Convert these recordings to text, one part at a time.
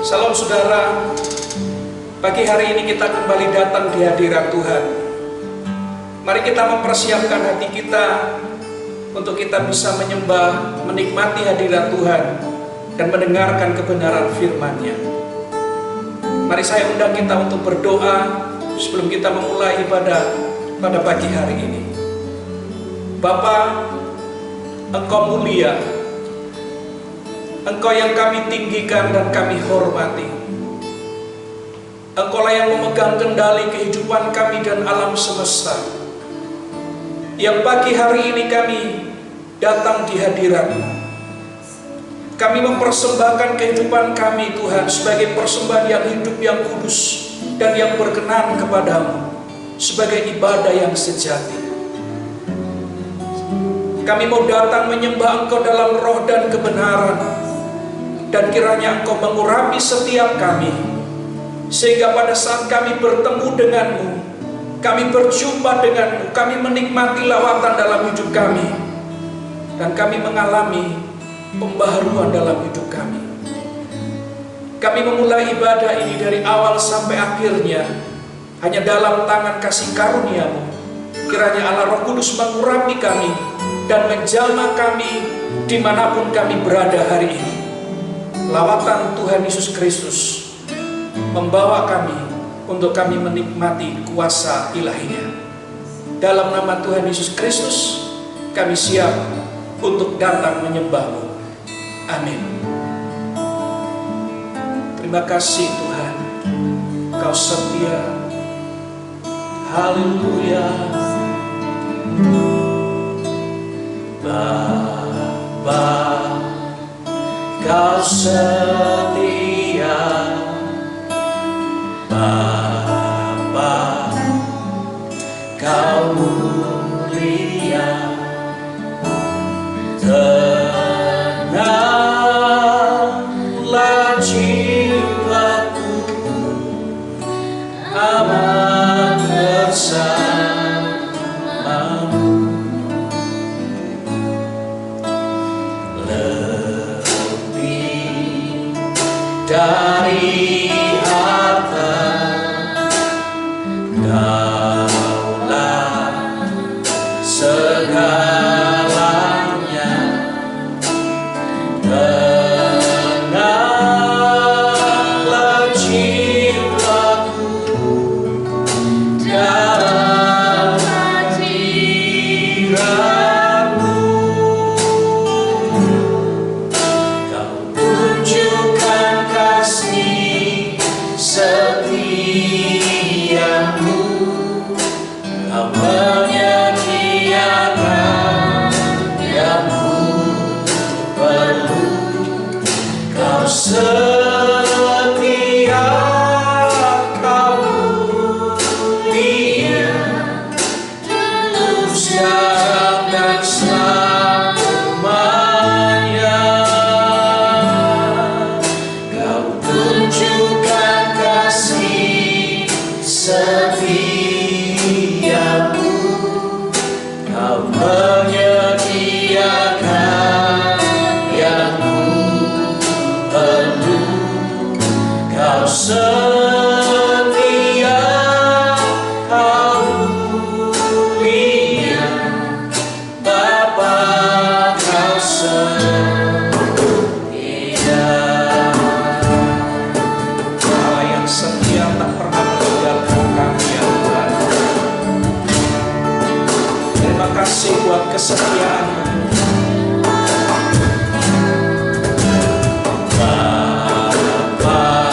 Salam saudara, pagi hari ini kita kembali datang di hadirat Tuhan. Mari kita mempersiapkan hati kita untuk kita bisa menyembah, menikmati hadirat Tuhan dan mendengarkan kebenaran firman-Nya. Mari saya undang kita untuk berdoa sebelum kita memulai ibadah pada pagi hari ini. Bapa, Engkau mulia, Engkau yang kami tinggikan dan kami hormati. Engkaulah yang memegang kendali kehidupan kami dan alam semesta. Yang pagi hari ini kami datang di hadirat-Mu. Kami mempersembahkan kehidupan kami, Tuhan, sebagai persembahan yang hidup, yang kudus, dan yang berkenan kepadamu, sebagai ibadah yang sejati. Kami mau datang menyembah Engkau dalam roh dan kebenaran, dan kiranya Engkau mengurapi setiap kami, sehingga pada saat kami bertemu denganmu, kami berjumpa denganmu, kami menikmati lawatan dalam hidup kami, dan kami mengalami pembaharuan dalam hidup kami. Kami memulai ibadah ini dari awal sampai akhirnya hanya dalam tangan kasih karunia-Mu. Kiranya Allah Roh Kudus mengurapi kami dan menjamah kami dimanapun kami berada hari ini. Lawatan Tuhan Yesus Kristus membawa kami untuk kami menikmati kuasa ilahi-Nya. Dalam nama Tuhan Yesus Kristus kami siap untuk datang menyembah-Mu. Amin. Terima kasih Tuhan, Kau setia. Haleluya. Bapa, Kau setia. Bapa, Kau mulia. Tenanglah jiwaku, aman bersamamu. Lebih dari harta, Kaulah segalanya. Tenanglah jiwaku dalam hadirat-Mu. Kau tunjukkan kasih setia-Mu. Kau menyediakan yang ku perlu. Kau setia, Kau mulia, dulu, sekarang, dan selamanya. Kau tunjukkan kasih setia-Mu. Kau menyediakan yang ku perlu. Kau setia, Kau mulia, Bapa, Kau setia. Allah yang setia tak pernah meninggalkan kami, ya Tuhan. Terima kasih buat kesetiaan-Mu. Bapa,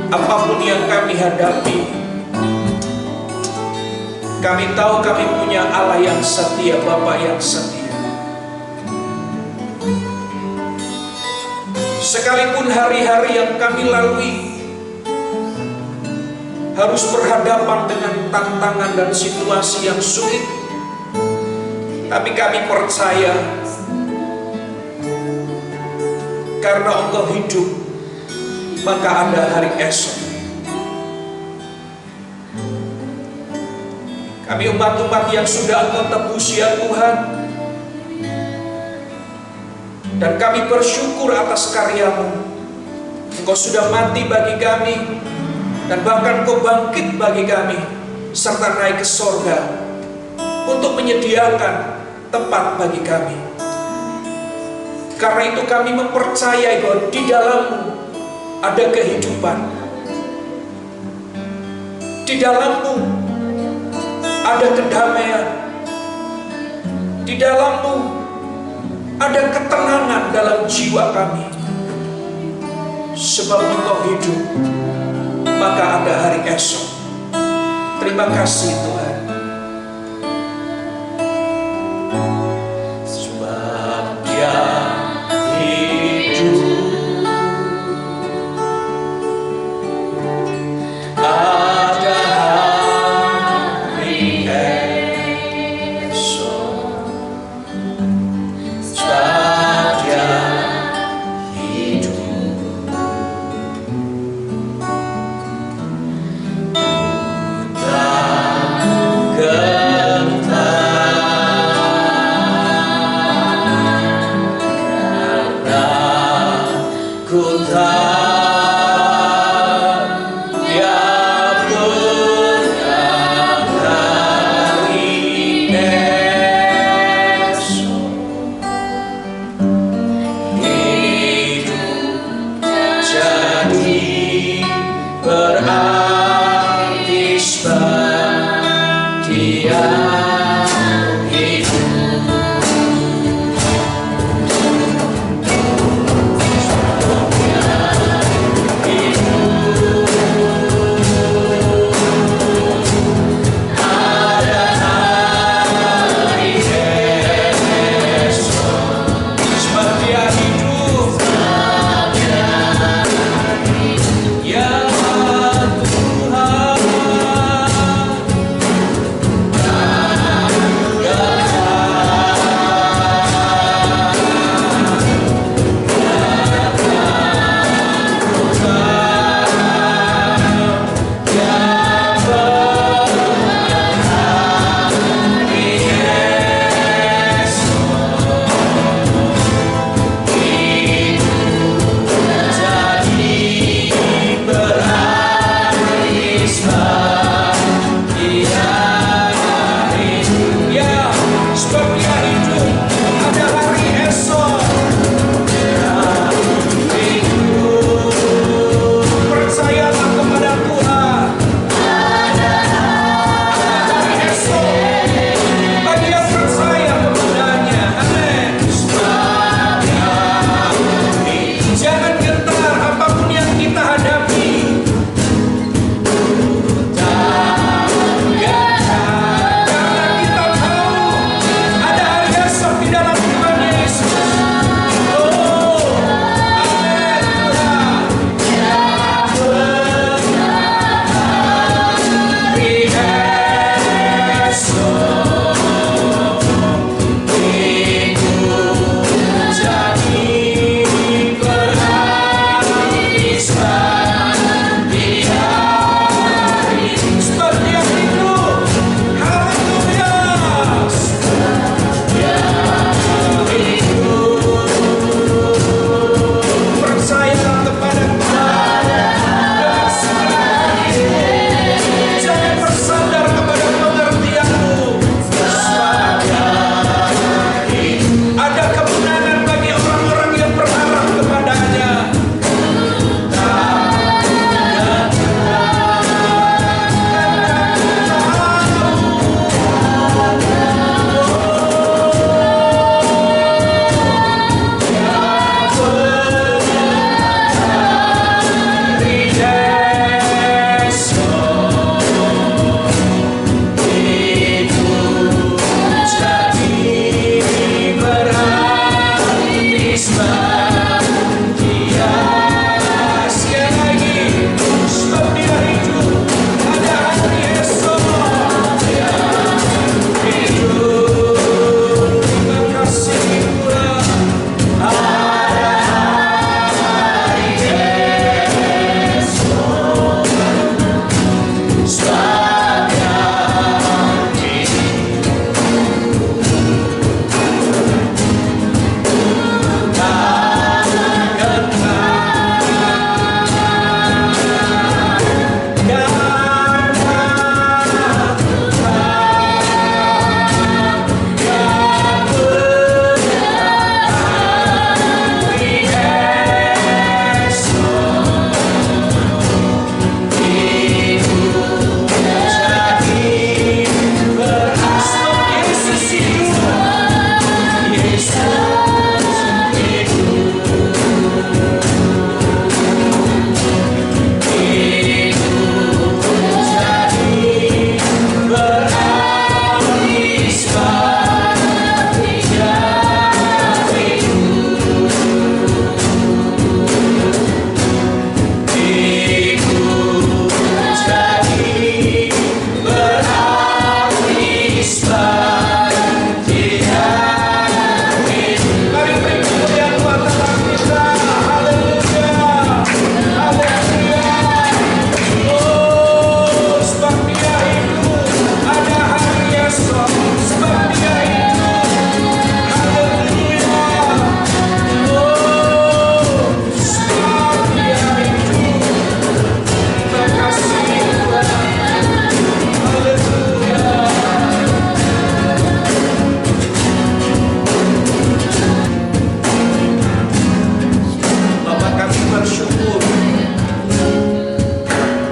apapun yang kami hadapi, kami tahu kami punya Allah yang setia, Bapa yang setia. Sekalipun hari-hari yang kami lalui harus berhadapan dengan tantangan dan situasi yang sulit, tapi kami percaya karena Engkau hidup, maka ada hari esok. Kami umat-umat yang sudah Engkau tebus ya Tuhan, dan kami bersyukur atas karya-Mu. Engkau sudah mati bagi kami, dan bahkan Engkau bangkit bagi kami, serta naik ke sorga untuk menyediakan tempat bagi kami. Karena itu kami mempercayai bahwa di dalam-Mu ada kehidupan, di dalam-Mu ada kedamaian, di dalam-Mu ada ketenangan dalam jiwa kami. Sebab Engkau hidup, maka ada hari esok. Terima kasih Tuhan. Sebab Dia hidup, ada hari esok. Sebab Dia hidup, ku tak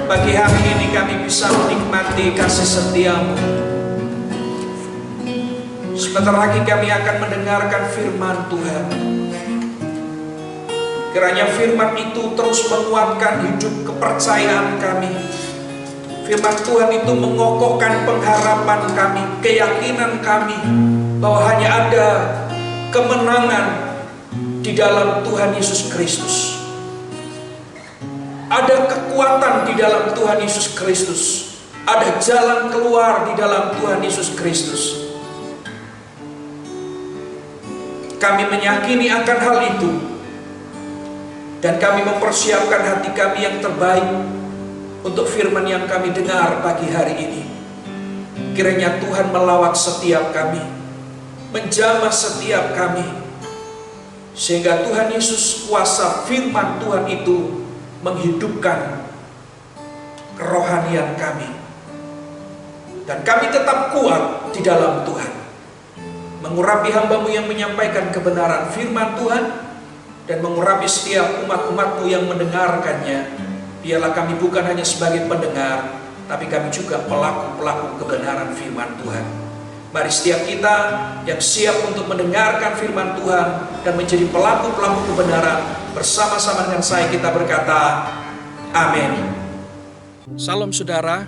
Pagi hari ini kami bisa menikmati kasih setia-Mu. Sebentar lagi kami akan mendengarkan firman Tuhan. Kiranya firman itu terus menguatkan hidup kepercayaan kami. Firman Tuhan itu mengokohkan pengharapan kami, keyakinan kami bahwa hanya ada kemenangan di dalam Tuhan Yesus Kristus. Ada kekuatan di dalam Tuhan Yesus Kristus. Ada jalan keluar di dalam Tuhan Yesus Kristus. Kami meyakini akan hal itu, dan kami mempersiapkan hati kami yang terbaik untuk firman yang kami dengar pagi hari ini. Kiranya Tuhan melawat setiap kami, menjamah setiap kami, sehingga Tuhan Yesus, kuasa firman Tuhan itu menghidupkan kerohanian kami, dan kami tetap kuat di dalam Tuhan, mengurapi hamba-Mu yang menyampaikan kebenaran firman Tuhan, dan mengurapi setiap umat-umat-Mu yang mendengarkannya. Biarlah kami bukan hanya sebagai pendengar, tapi kami juga pelaku-pelaku kebenaran firman Tuhan. Mari setiap kita yang siap untuk mendengarkan firman Tuhan dan menjadi pelaku-pelaku kebenaran, bersama-sama dengan saya kita berkata, amin. Salam saudara,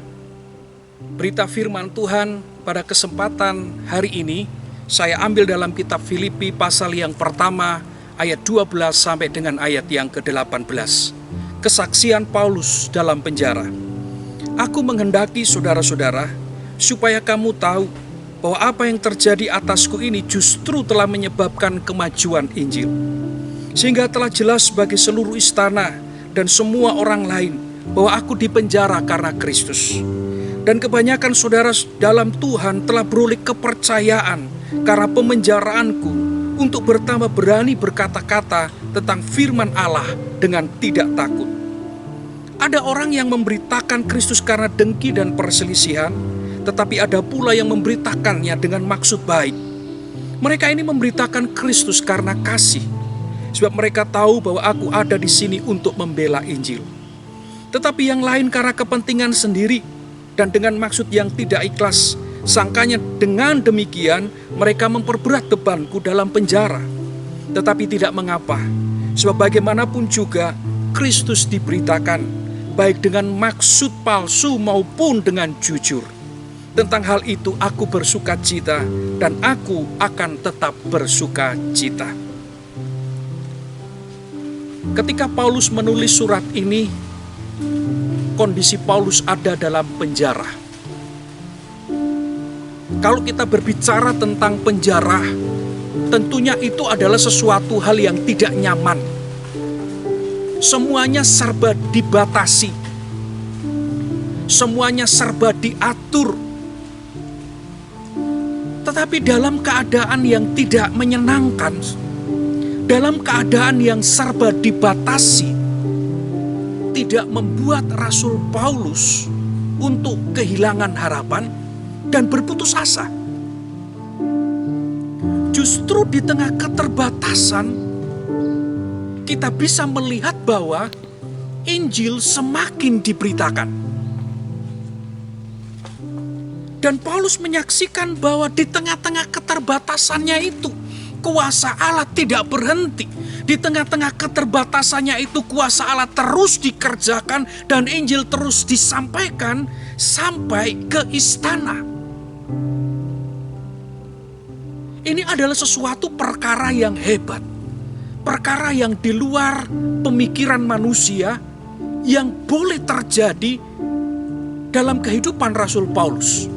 berita firman Tuhan pada kesempatan hari ini saya ambil dalam kitab Filipi pasal yang pertama ayat 12 sampai dengan ayat yang ke-18. Kesaksian Paulus dalam penjara. Aku menghendaki saudara-saudara supaya kamu tahu bahwa apa yang terjadi atasku ini justru telah menyebabkan kemajuan Injil, sehingga telah jelas bagi seluruh istana dan semua orang lain bahwa aku dipenjara karena Kristus. Dan kebanyakan saudara dalam Tuhan telah beroleh kepercayaan karena pemenjaraanku untuk bertambah berani berkata-kata tentang firman Allah dengan tidak takut. Ada orang yang memberitakan Kristus karena dengki dan perselisihan, tetapi ada pula yang memberitakannya dengan maksud baik. Mereka ini memberitakan Kristus karena kasih, sebab mereka tahu bahwa aku ada di sini untuk membela Injil. Tetapi yang lain karena kepentingan sendiri dan dengan maksud yang tidak ikhlas. Sangkanya dengan demikian mereka memperberat bebanku dalam penjara. Tetapi tidak mengapa, sebab bagaimanapun juga Kristus diberitakan, baik dengan maksud palsu maupun dengan jujur. Tentang hal itu aku bersukacita, dan aku akan tetap bersukacita. Ketika Paulus menulis surat ini, kondisi Paulus ada dalam penjara. Kalau kita berbicara tentang penjara, tentunya itu adalah sesuatu hal yang tidak nyaman. Semuanya serba dibatasi. Semuanya serba diatur. Tetapi dalam keadaan yang tidak menyenangkan, dalam keadaan yang serba dibatasi, tidak membuat Rasul Paulus untuk kehilangan harapan dan berputus asa. Justru di tengah keterbatasan, kita bisa melihat bahwa Injil semakin diberitakan. Dan Paulus menyaksikan bahwa di tengah-tengah keterbatasannya itu, kuasa Allah tidak berhenti. Di tengah-tengah keterbatasannya itu, kuasa Allah terus dikerjakan dan Injil terus disampaikan sampai ke istana. Ini adalah sesuatu perkara yang hebat, perkara yang di luar pemikiran manusia yang boleh terjadi dalam kehidupan Rasul Paulus.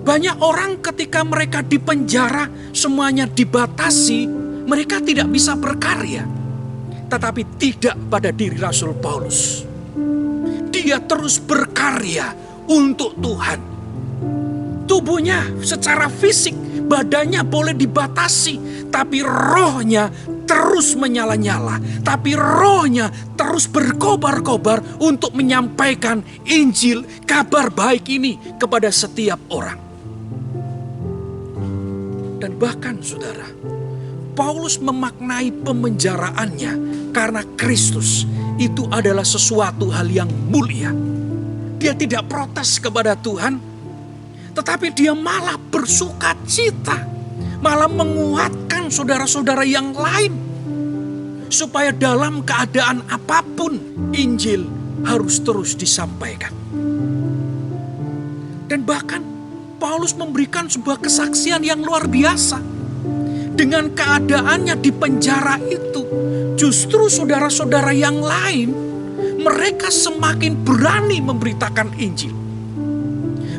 Banyak orang ketika mereka dipenjara, semuanya dibatasi, mereka tidak bisa berkarya. Tetapi tidak pada diri Rasul Paulus. Dia terus berkarya untuk Tuhan. Tubuhnya secara fisik, badannya boleh dibatasi, tapi rohnya terus menyala-nyala. Tapi rohnya terus berkobar-kobar untuk menyampaikan Injil, kabar baik ini kepada setiap orang. Dan bahkan saudara, Paulus memaknai pemenjaraannya karena Kristus. itu adalah sesuatu hal yang mulia. Dia tidak protes kepada Tuhan, tetapi dia malah bersuka cita, malah menguatkan saudara-saudara yang lain, supaya dalam keadaan apapun Injil harus terus disampaikan. Dan bahkan Paulus memberikan sebuah kesaksian yang luar biasa. Dengan keadaannya di penjara itu, justru saudara-saudara yang lain, mereka semakin berani memberitakan Injil.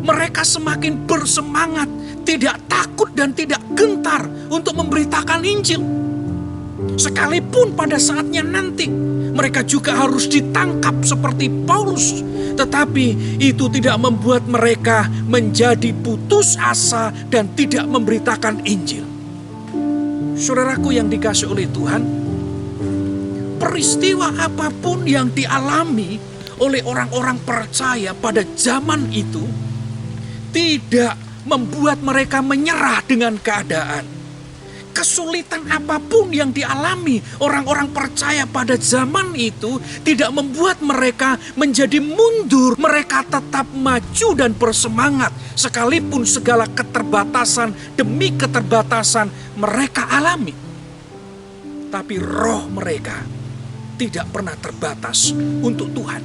Mereka semakin bersemangat, tidak takut dan tidak gentar untuk memberitakan Injil. Sekalipun pada saatnya nanti mereka juga harus ditangkap seperti Paulus, tetapi itu tidak membuat mereka menjadi putus asa dan tidak memberitakan Injil. Saudaraku yang dikasihi oleh Tuhan, peristiwa apapun yang dialami oleh orang-orang percaya pada zaman itu tidak membuat mereka menyerah dengan keadaan. Kesulitan apapun yang dialami orang-orang percaya pada zaman itu tidak membuat mereka menjadi mundur. Mereka tetap maju dan bersemangat sekalipun segala keterbatasan demi keterbatasan mereka alami. Tapi roh mereka tidak pernah terbatas untuk Tuhan.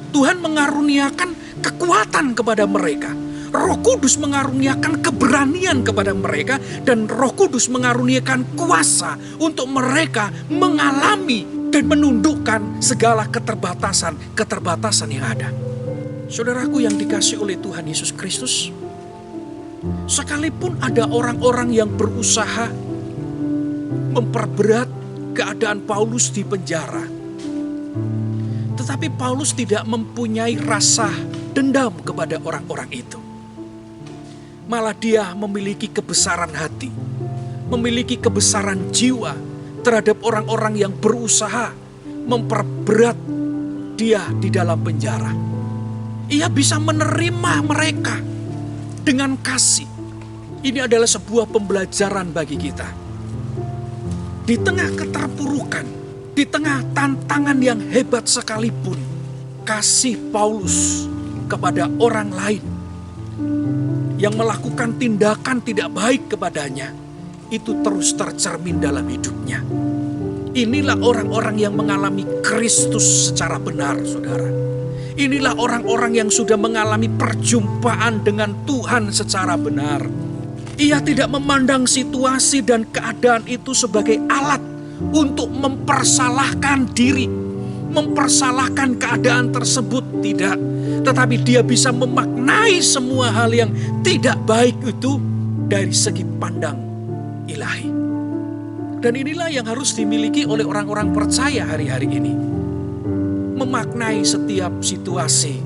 Tuhan mengaruniakan kekuatan kepada mereka. Roh Kudus mengaruniakan keberanian kepada mereka, dan Roh Kudus mengaruniakan kuasa untuk mereka mengalami dan menundukkan segala keterbatasan yang ada. Saudaraku yang dikasihi oleh Tuhan Yesus Kristus, sekalipun ada orang-orang yang berusaha memperberat keadaan Paulus di penjara, tetapi Paulus tidak mempunyai rasa dendam kepada orang-orang itu. Malah dia memiliki kebesaran hati, memiliki kebesaran jiwa terhadap orang-orang yang berusaha memperberat dia di dalam penjara. Ia bisa menerima mereka dengan kasih. Ini adalah sebuah pembelajaran bagi kita. Di tengah keterpurukan, di tengah tantangan yang hebat sekalipun, kasih Paulus kepada orang lain yang melakukan tindakan tidak baik kepadanya, itu terus tercermin dalam hidupnya. Inilah orang-orang yang mengalami Kristus secara benar, saudara. Inilah orang-orang yang sudah mengalami perjumpaan dengan Tuhan secara benar. Ia tidak memandang situasi dan keadaan itu sebagai alat untuk mempersalahkan diri, mempersalahkan keadaan tersebut, tidak. Tetapi dia bisa memaknai semua hal yang tidak baik itu dari segi pandang ilahi. Dan inilah yang harus dimiliki oleh orang-orang percaya hari-hari ini. Memaknai setiap situasi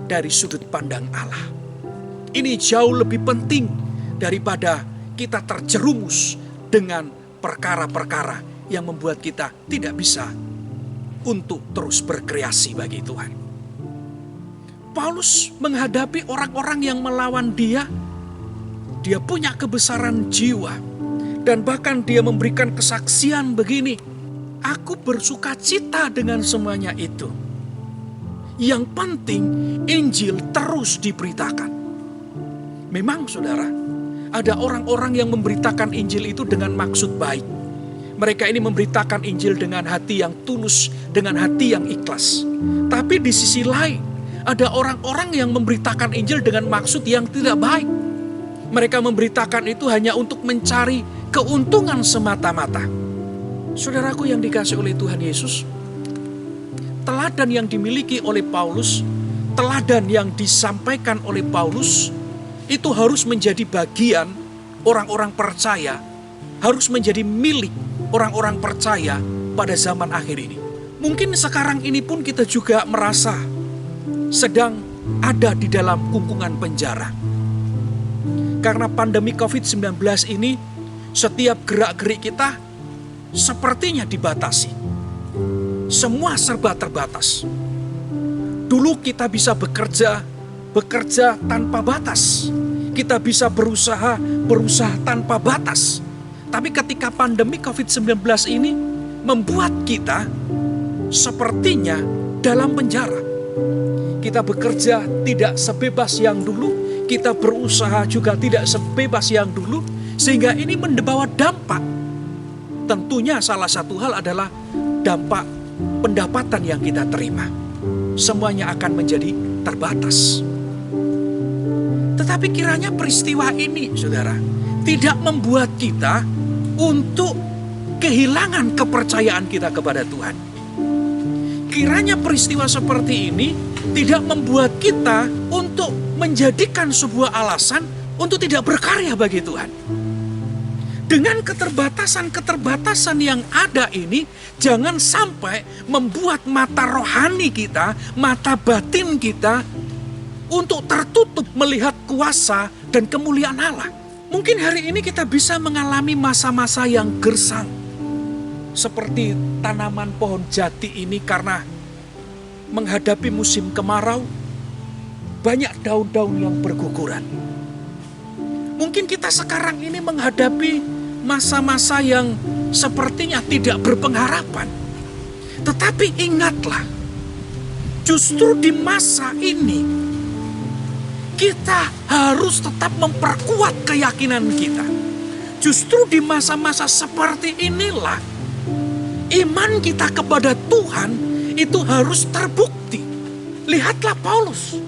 dari sudut pandang Allah. Ini jauh lebih penting daripada kita terjerumus dengan perkara-perkara yang membuat kita tidak bisa untuk terus berkreasi bagi Tuhan. Paulus menghadapi orang-orang yang melawan dia. Dia punya kebesaran jiwa. Dan bahkan dia memberikan kesaksian begini. Aku bersuka cita dengan semuanya itu. Yang penting Injil terus diberitakan. Memang saudara, ada orang-orang yang memberitakan Injil itu dengan maksud baik. Mereka ini memberitakan Injil dengan hati yang tulus, dengan hati yang ikhlas. Tapi di sisi lain, ada orang-orang yang memberitakan Injil dengan maksud yang tidak baik. Mereka memberitakan itu hanya untuk mencari keuntungan semata-mata. Saudaraku yang dikasihi oleh Tuhan Yesus, teladan yang dimiliki oleh Paulus, teladan yang disampaikan oleh Paulus, itu harus menjadi bagian orang-orang percaya, harus menjadi milik orang-orang percaya pada zaman akhir ini. Mungkin sekarang ini pun kita juga merasa sedang ada di dalam kungkungan penjara. Karena pandemi COVID-19 ini, setiap gerak-gerik kita sepertinya dibatasi. Semua serba terbatas. Dulu kita bisa bekerja tanpa batas. Kita bisa berusaha tanpa batas. Tapi ketika pandemi COVID-19 ini membuat kita sepertinya dalam penjara. Kita bekerja tidak sebebas yang dulu, kita berusaha juga tidak sebebas yang dulu, sehingga ini membawa dampak. Tentunya salah satu hal adalah dampak pendapatan yang kita terima. Semuanya akan menjadi terbatas. Tetapi kiranya peristiwa ini, saudara, tidak membuat kita untuk kehilangan kepercayaan kita kepada Tuhan. Kiranya peristiwa seperti ini tidak membuat kita untuk menjadikan sebuah alasan untuk tidak berkarya bagi Tuhan. Dengan keterbatasan-keterbatasan yang ada ini, jangan sampai membuat mata rohani kita, mata batin kita untuk tertutup melihat kuasa dan kemuliaan Allah. Mungkin hari ini kita bisa mengalami masa-masa yang gersang. Seperti tanaman pohon jati ini karena menghadapi musim kemarau, banyak daun-daun yang berguguran. Mungkin kita sekarang ini menghadapi masa-masa yang sepertinya tidak berpengharapan. Tetapi ingatlah, justru di masa ini, kita harus tetap memperkuat keyakinan kita. Justru di masa-masa seperti inilah, iman kita kepada Tuhan itu harus terbukti. Lihatlah Paulus,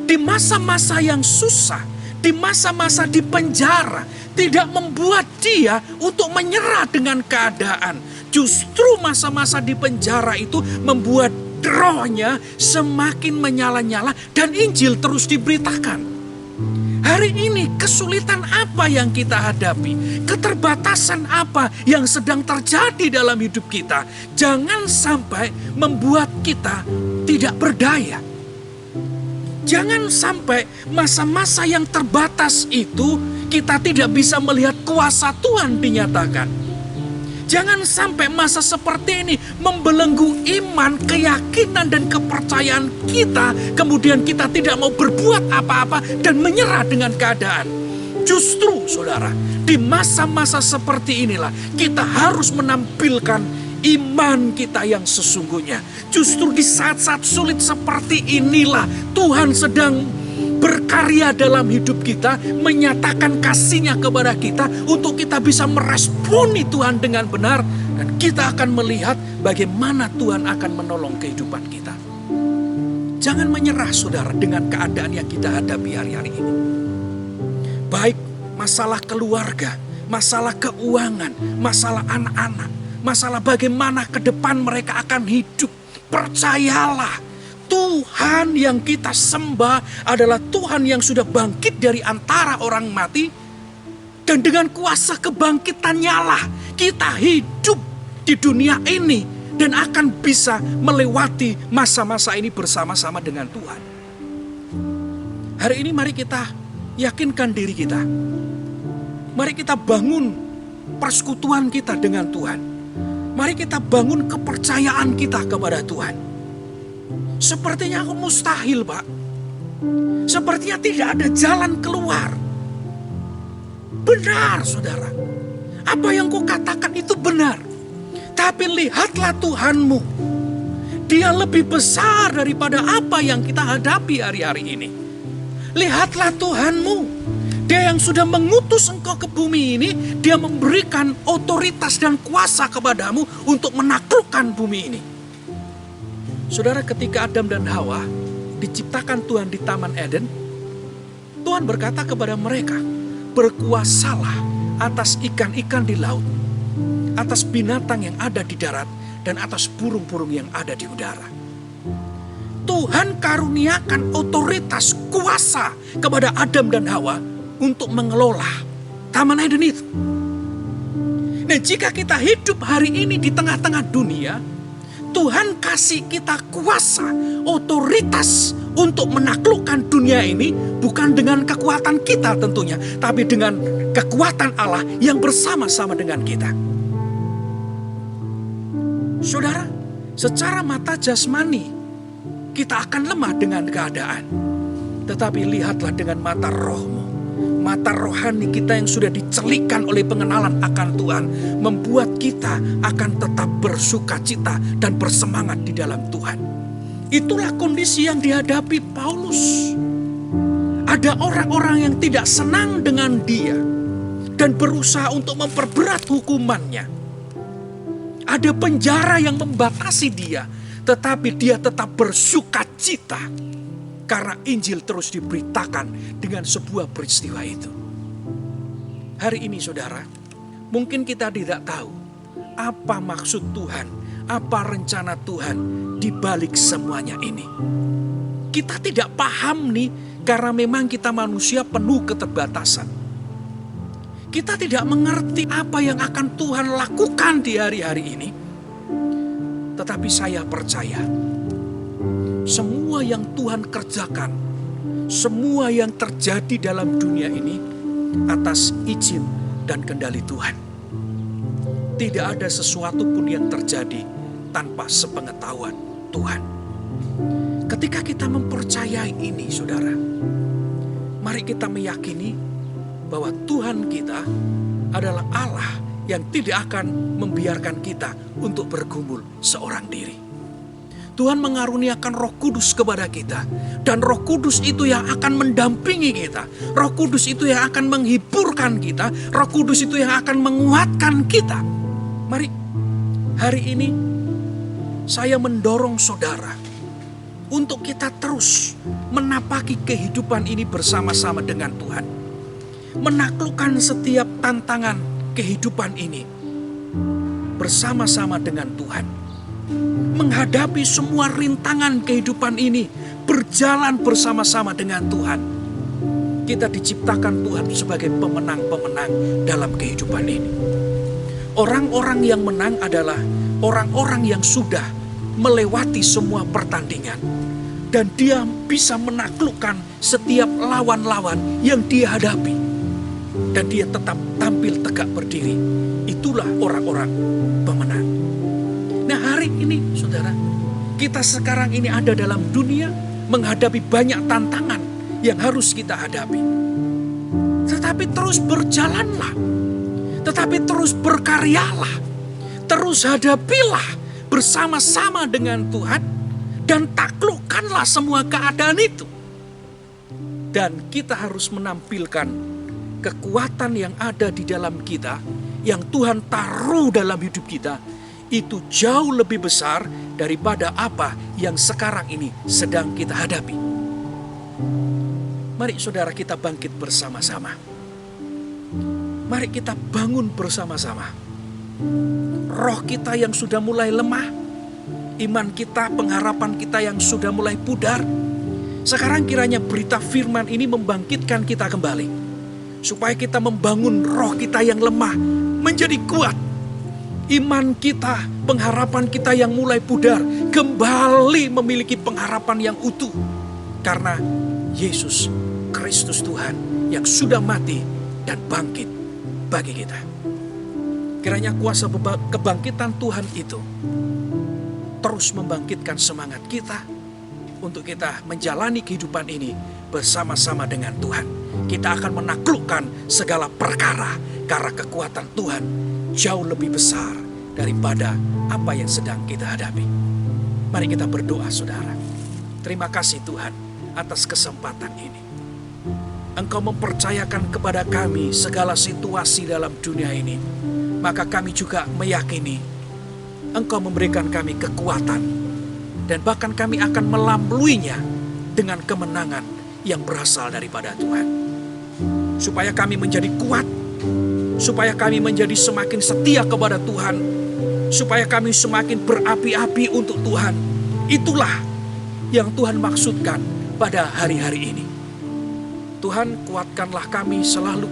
di masa-masa yang susah, di masa-masa di penjara, tidak membuat dia untuk menyerah dengan keadaan. Justru masa-masa di penjara itu membuat rohnya semakin menyala-nyala dan Injil terus diberitakan. Hari ini kesulitan apa yang kita hadapi? Keterbatasan apa yang sedang terjadi dalam hidup kita? Jangan sampai membuat kita tidak berdaya. Jangan sampai masa-masa yang terbatas itu kita tidak bisa melihat kuasa Tuhan dinyatakan. Jangan sampai masa seperti ini membelenggu iman, keyakinan, dan kepercayaan kita. Kemudian kita tidak mau berbuat apa-apa dan menyerah dengan keadaan. Justru, saudara, di masa-masa seperti inilah kita harus menampilkan iman kita yang sesungguhnya. Justru di saat-saat sulit seperti inilah Tuhan sedang berkarya dalam hidup kita, menyatakan kasih-Nya kepada kita untuk kita bisa meresponi Tuhan dengan benar, dan kita akan melihat bagaimana Tuhan akan menolong kehidupan kita. Jangan menyerah, saudara, dengan keadaan yang kita hadapi hari-hari ini. Baik masalah keluarga, masalah keuangan, masalah anak-anak, masalah bagaimana ke depan mereka akan hidup. Percayalah, Tuhan yang kita sembah adalah Tuhan yang sudah bangkit dari antara orang mati. Dan dengan kuasa kebangkitannya lah kita hidup di dunia ini dan akan bisa melewati masa-masa ini bersama-sama dengan Tuhan. Hari ini mari kita yakinkan diri kita. Mari kita bangun persekutuan kita dengan Tuhan. Mari kita bangun kepercayaan kita kepada Tuhan. Sepertinya aku mustahil, Pak. Sepertinya tidak ada jalan keluar. Benar, saudara. Apa yang kau katakan itu benar. Tapi lihatlah Tuhanmu. Dia lebih besar daripada apa yang kita hadapi hari-hari ini. Lihatlah Tuhanmu. Dia yang sudah mengutus engkau ke bumi ini, Dia memberikan otoritas dan kuasa kepadamu untuk menaklukkan bumi ini. Saudara, ketika Adam dan Hawa diciptakan Tuhan di Taman Eden, Tuhan berkata kepada mereka, berkuasalah atas ikan-ikan di laut, atas binatang yang ada di darat, dan atas burung-burung yang ada di udara. Tuhan karuniakan otoritas kuasa kepada Adam dan Hawa untuk mengelola Taman Eden itu. Nah, jika kita hidup hari ini di tengah-tengah dunia, Tuhan kasih kita kuasa, otoritas untuk menaklukkan dunia ini bukan dengan kekuatan kita tentunya, tapi dengan kekuatan Allah yang bersama-sama dengan kita. Saudara, secara mata jasmani kita akan lemah dengan keadaan. Tetapi lihatlah dengan mata rohmu. Mata rohani kita yang sudah dicelikkan oleh pengenalan akan Tuhan membuat kita akan tetap bersuka cita dan bersemangat di dalam Tuhan. Itulah kondisi yang dihadapi Paulus. Ada orang-orang yang tidak senang dengan dia dan berusaha untuk memperberat hukumannya. Ada penjara yang membatasi dia, tetapi dia tetap bersuka cita karena Injil terus diberitakan dengan sebuah peristiwa itu. Hari ini saudara, mungkin kita tidak tahu apa maksud Tuhan, apa rencana Tuhan di balik semuanya ini. Kita tidak paham nih, karena memang kita manusia penuh keterbatasan. Kita tidak mengerti apa yang akan Tuhan lakukan di hari-hari ini. Tetapi saya percaya, semua yang Tuhan kerjakan, semua yang terjadi dalam dunia ini atas izin dan kendali Tuhan. Tidak ada sesuatu pun yang terjadi tanpa sepengetahuan Tuhan. Ketika kita mempercayai ini, saudara, mari kita meyakini bahwa Tuhan kita adalah Allah yang tidak akan membiarkan kita untuk bergumul seorang diri. Tuhan mengaruniakan Roh Kudus kepada kita, dan Roh Kudus itu yang akan mendampingi kita. Roh Kudus itu yang akan menghiburkan kita. Roh Kudus itu yang akan menguatkan kita. Mari, hari ini saya mendorong saudara untuk kita terus menapaki kehidupan ini bersama-sama dengan Tuhan. Menaklukkan setiap tantangan kehidupan ini bersama-sama dengan Tuhan. Menghadapi semua rintangan kehidupan ini berjalan bersama-sama dengan Tuhan. Kita diciptakan Tuhan sebagai pemenang-pemenang dalam kehidupan ini. Orang-orang yang menang adalah orang-orang yang sudah melewati semua pertandingan. Dan dia bisa menaklukkan setiap lawan-lawan yang dia hadapi. Dan dia tetap tampil tegak berdiri. Itulah orang-orang pemenang. Nah, hari ini saudara, kita sekarang ini ada dalam dunia menghadapi banyak tantangan yang harus kita hadapi. Tetapi terus berjalanlah. Tetapi terus berkaryalah. Terus hadapilah bersama-sama dengan Tuhan. Dan taklukkanlah semua keadaan itu. Dan kita harus menampilkan kekuatan yang ada di dalam kita, yang Tuhan taruh dalam hidup kita, itu jauh lebih besar daripada apa yang sekarang ini sedang kita hadapi. Mari saudara, kita bangkit bersama-sama. Mari kita bangun bersama-sama. Roh kita yang sudah mulai lemah, iman kita, pengharapan kita yang sudah mulai pudar, sekarang kiranya berita firman ini membangkitkan kita kembali. Supaya kita membangun roh kita yang lemah menjadi kuat. Iman kita, pengharapan kita yang mulai pudar, kembali memiliki pengharapan yang utuh. Karena Yesus Kristus Tuhan yang sudah mati dan bangkit bagi kita. Kiranya kuasa kebangkitan Tuhan itu terus membangkitkan semangat kita untuk kita menjalani kehidupan ini bersama-sama dengan Tuhan. Kita akan menaklukkan segala perkara karena kekuatan Tuhan jauh lebih besar daripada apa yang sedang kita hadapi. Mari kita berdoa saudara. Terima kasih Tuhan atas kesempatan ini. Engkau mempercayakan kepada kami segala situasi dalam dunia ini. Maka kami juga meyakini Engkau memberikan kami kekuatan. Dan bahkan kami akan melampauinya dengan kemenangan yang berasal daripada Tuhan. Supaya kami menjadi kuat. Supaya kami menjadi semakin setia kepada Tuhan. Supaya kami semakin berapi-api untuk Tuhan. Itulah yang Tuhan maksudkan pada hari-hari ini. Tuhan, kuatkanlah kami selalu.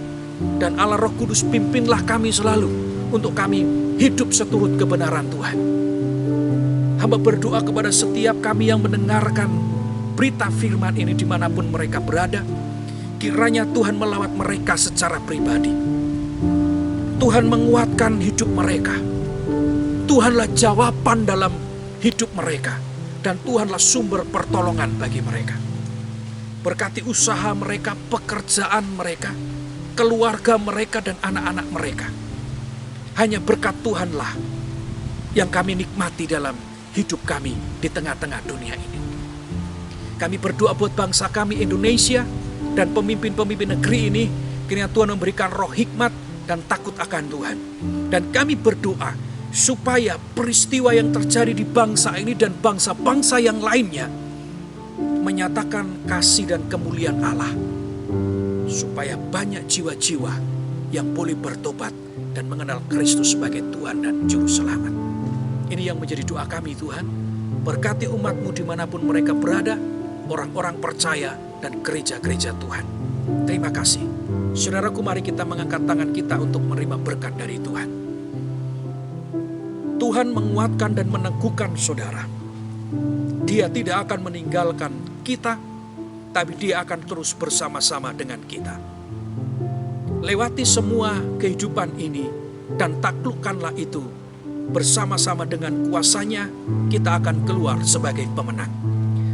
Dan Allah Roh Kudus pimpinlah kami selalu. Untuk kami hidup seturut kebenaran Tuhan. Hamba berdoa kepada setiap kami yang mendengarkan berita firman ini dimanapun mereka berada. Kiranya Tuhan melawat mereka secara pribadi. Tuhan menguatkan hidup mereka. Tuhanlah jawaban dalam hidup mereka. Dan Tuhanlah sumber pertolongan bagi mereka. Berkati usaha mereka, pekerjaan mereka, keluarga mereka dan anak-anak mereka. Hanya berkat Tuhanlah yang kami nikmati dalam hidup kami di tengah-tengah dunia ini. Kami berdoa buat bangsa kami Indonesia dan pemimpin-pemimpin negeri ini. Kiranya Tuhan memberikan roh hikmat dan takut akan Tuhan. Dan kami berdoa supaya peristiwa yang terjadi di bangsa ini dan bangsa-bangsa yang lainnya menyatakan kasih dan kemuliaan Allah. Supaya banyak jiwa-jiwa yang boleh bertobat dan mengenal Kristus sebagai Tuhan dan Juru Selamat. Ini yang menjadi doa kami Tuhan. Berkati umat-Mu dimanapun mereka berada, orang-orang percaya dan gereja-gereja Tuhan. Terima kasih. Saudaraku, mari kita mengangkat tangan kita untuk menerima berkat dari Tuhan. Tuhan menguatkan dan meneguhkan saudara. Dia tidak akan meninggalkan kita, tapi Dia akan terus bersama-sama dengan kita. Lewati semua kehidupan ini dan taklukkanlah itu. Bersama-sama dengan kuasa-Nya, kita akan keluar sebagai pemenang.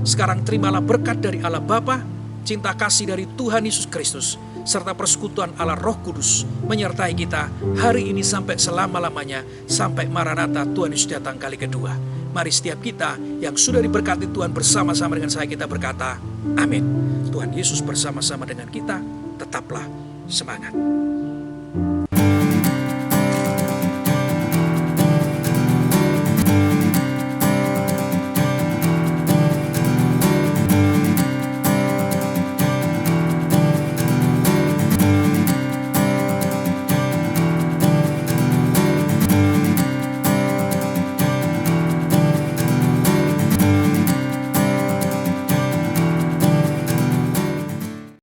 Sekarang terimalah berkat dari Allah Bapa, cinta kasih dari Tuhan Yesus Kristus, serta persekutuan Allah Roh Kudus menyertai kita hari ini sampai selama-lamanya, sampai Maranatha Tuhan Yesus datang kali kedua. Mari setiap kita yang sudah diberkati Tuhan bersama-sama dengan saya, kita berkata, amin. Tuhan Yesus bersama-sama dengan kita, tetaplah semangat.